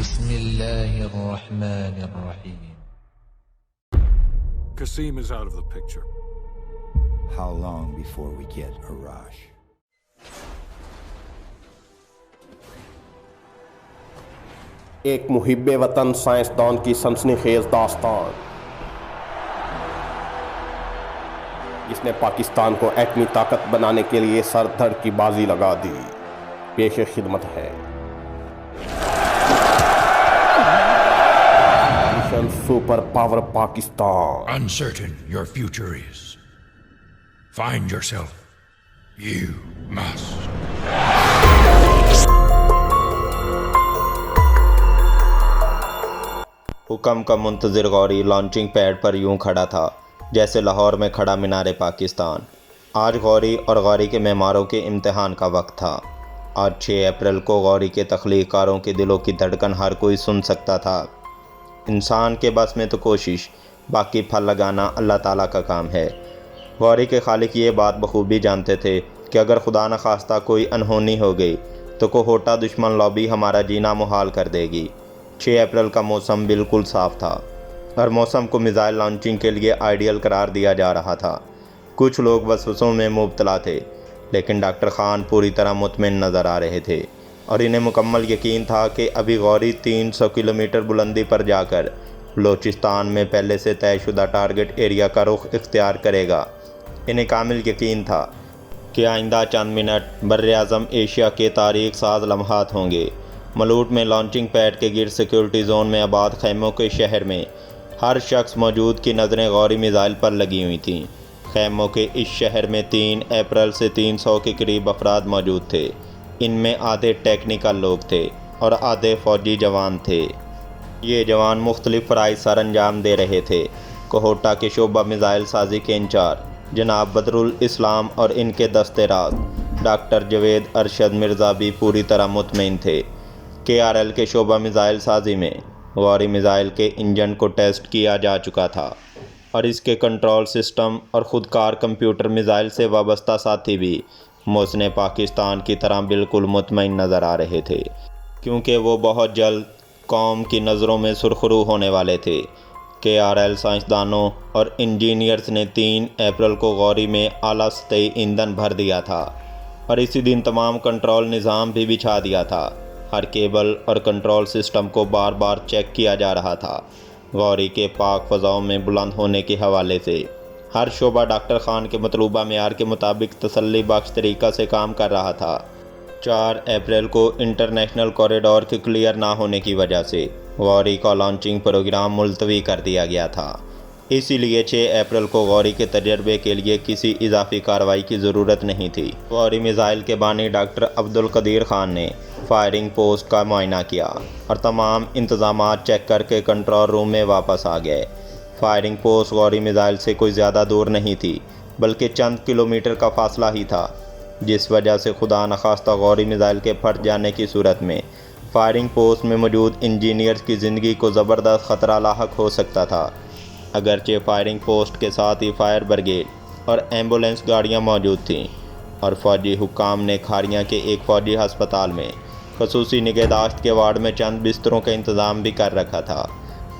بسم الله الرحمن الرحيم. Qasim is out of the picture. How long before we get Arash? ایک محب وطن سائنسدان کی سنسنیخیز داستان جس نے پاکستان کو ایٹمی طاقت بنانے کے لیے سر دھڑ کی بازی لگا دی، پیش خدمت ہے mission super power Pakistan. Uncertain your future is. Find yourself. You must. حکم کا منتظر غوری لانچنگ پیڈ پر یوں کھڑا تھا جیسے لاہور میں کھڑا مینار پاکستان۔ آج غوری اور غوری کے معماروں کے امتحان کا وقت تھا۔ آج 6 اپریل کو غوری کے تخلیق کاروں کے دلوں کی دھڑکن ہر کوئی سن سکتا تھا۔ انسان کے بس میں تو کوشش، باقی پھل لگانا اللہ تعالیٰ کا کام ہے۔ غوری کے خالق یہ بات بخوبی جانتے تھے کہ اگر خدا نخواستہ کوئی انہونی ہو گئی تو کوہوٹا دشمن لابی ہمارا جینا محال کر دے گی۔ 6 اپریل کا موسم بالکل صاف تھا اور موسم کو میزائل لانچنگ کے لیے آئیڈیل قرار دیا جا رہا تھا۔ کچھ لوگ وسوسوں میں مبتلا تھے، لیکن ڈاکٹر خان پوری طرح مطمئن نظر آ رہے تھے اور انہیں مکمل یقین تھا کہ ابھی غوری 300 کلومیٹر بلندی پر جا کر بلوچستان میں پہلے سے طے شدہ ٹارگٹ ایریا کا رخ اختیار کرے گا۔ انہیں کامل یقین تھا کہ آئندہ چند منٹ براعظم ایشیا کے تاریخ ساز لمحات ہوں گے۔ ملوٹ میں لانچنگ پیڈ کے گرد سیکیورٹی زون میں آباد خیموں کے شہر میں ہر شخص موجود کی نظریں غوری میزائل پر لگی ہوئی تھیں۔ خیموں کے اس شہر میں 3 اپریل سے 300 کے قریب افراد موجود تھے۔ ان میں آدھے ٹیکنیکل لوگ تھے اور آدھے فوجی جوان تھے۔ یہ جوان مختلف فرائض سر انجام دے رہے تھے۔ کوہوٹا کے شعبہ میزائل سازی کے انچارج جناب بدرالاسلام اور ان کے دستے راز ڈاکٹر جوید ارشد مرزا بھی پوری طرح مطمئن تھے۔ KRL کے شعبہ میزائل سازی میں غوری میزائل کے انجن کو ٹیسٹ کیا جا چکا تھا اور اس کے کنٹرول سسٹم اور خودکار کمپیوٹر میزائل سے وابستہ ساتھی بھی محسن پاکستان کی طرح بالکل مطمئن نظر آ رہے تھے، کیونکہ وہ بہت جلد قوم کی نظروں میں سرخرو ہونے والے تھے۔ KRL سائنسدانوں اور انجینئرز نے 3 اپریل کو غوری میں اعلیٰ سطحی ایندھن بھر دیا تھا اور اسی دن تمام کنٹرول نظام بھی بچھا دیا تھا۔ ہر کیبل اور کنٹرول سسٹم کو بار بار چیک کیا جا رہا تھا۔ غوری کے پاک فضاؤں میں بلند ہونے کے حوالے سے ہر شعبہ ڈاکٹر خان کے مطلوبہ معیار کے مطابق تسلی بخش طریقہ سے کام کر رہا تھا۔ 4 اپریل کو انٹرنیشنل کوریڈور کے کلیئر نہ ہونے کی وجہ سے غوری کا لانچنگ پروگرام ملتوی کر دیا گیا تھا۔ اسی لیے 6 اپریل کو غوری کے تجربے کے لیے کسی اضافی کارروائی کی ضرورت نہیں تھی۔ غوری میزائل کے بانی ڈاکٹر عبدالقدیر خان نے فائرنگ پوسٹ کا معائنہ کیا اور تمام انتظامات چیک کر کے کنٹرول روم میں واپس آ گئے۔ فائرنگ پوسٹ غوری میزائل سے کوئی زیادہ دور نہیں تھی، بلکہ چند کلومیٹر کا فاصلہ ہی تھا، جس وجہ سے خدا نخواستہ غوری میزائل کے پھٹ جانے کی صورت میں فائرنگ پوسٹ میں موجود انجینئرز کی زندگی کو زبردست خطرہ لاحق ہو سکتا تھا۔ اگرچہ فائرنگ پوسٹ کے ساتھ ہی فائر بریگیڈ اور ایمبولینس گاڑیاں موجود تھیں اور فوجی حکام نے کھاریاں کے ایک فوجی ہسپتال میں خصوصی نگہداشت کے وارڈ میں چند بستروں کا انتظام بھی کر رکھا تھا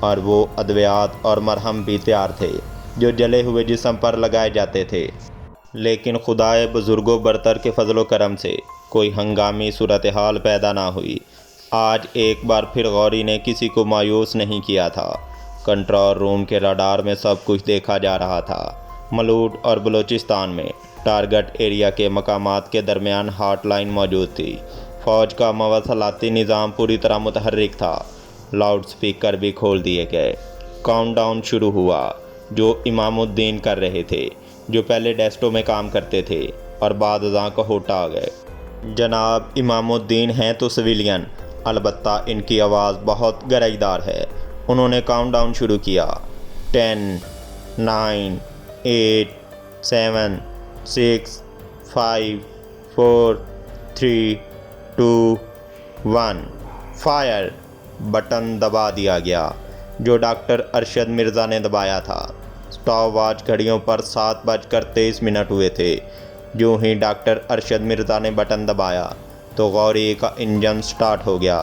اور وہ ادویات اور مرہم بھی تیار تھے جو جلے ہوئے جسم پر لگائے جاتے تھے، لیکن خدائے بزرگ و برتر کے فضل و کرم سے کوئی ہنگامی صورتحال پیدا نہ ہوئی۔ آج ایک بار پھر غوری نے کسی کو مایوس نہیں کیا تھا۔ کنٹرول روم کے راڈار میں سب کچھ دیکھا جا رہا تھا۔ ملوٹ اور بلوچستان میں ٹارگٹ ایریا کے مقامات کے درمیان ہاٹ لائن موجود تھی۔ فوج کا مواصلاتی نظام پوری طرح متحرک تھا۔ لاؤڈ سپیکر بھی کھول دیے گئے۔ کاؤنٹ ڈاؤن شروع ہوا جو امام الدین کر رہے تھے، جو پہلے ڈیسٹو میں کام کرتے تھے اور بعد ازاں کوہوٹا آ گئے۔ جناب امام الدین ہیں تو سویلین، البتہ ان کی آواز بہت گرجدار ہے۔ انہوں نے کاؤنٹ ڈاؤن شروع کیا۔ 10 9 8 7 6 5 4 3 2 1 فائر! بٹن دبا دیا گیا جو ڈاکٹر ارشد مرزا نے دبایا تھا۔ سٹاپ واچ گھڑیوں پر 7:23 ہوئے تھے۔ جو ہی ڈاکٹر ارشد مرزا نے بٹن دبایا تو غوری کا انجن سٹارٹ ہو گیا۔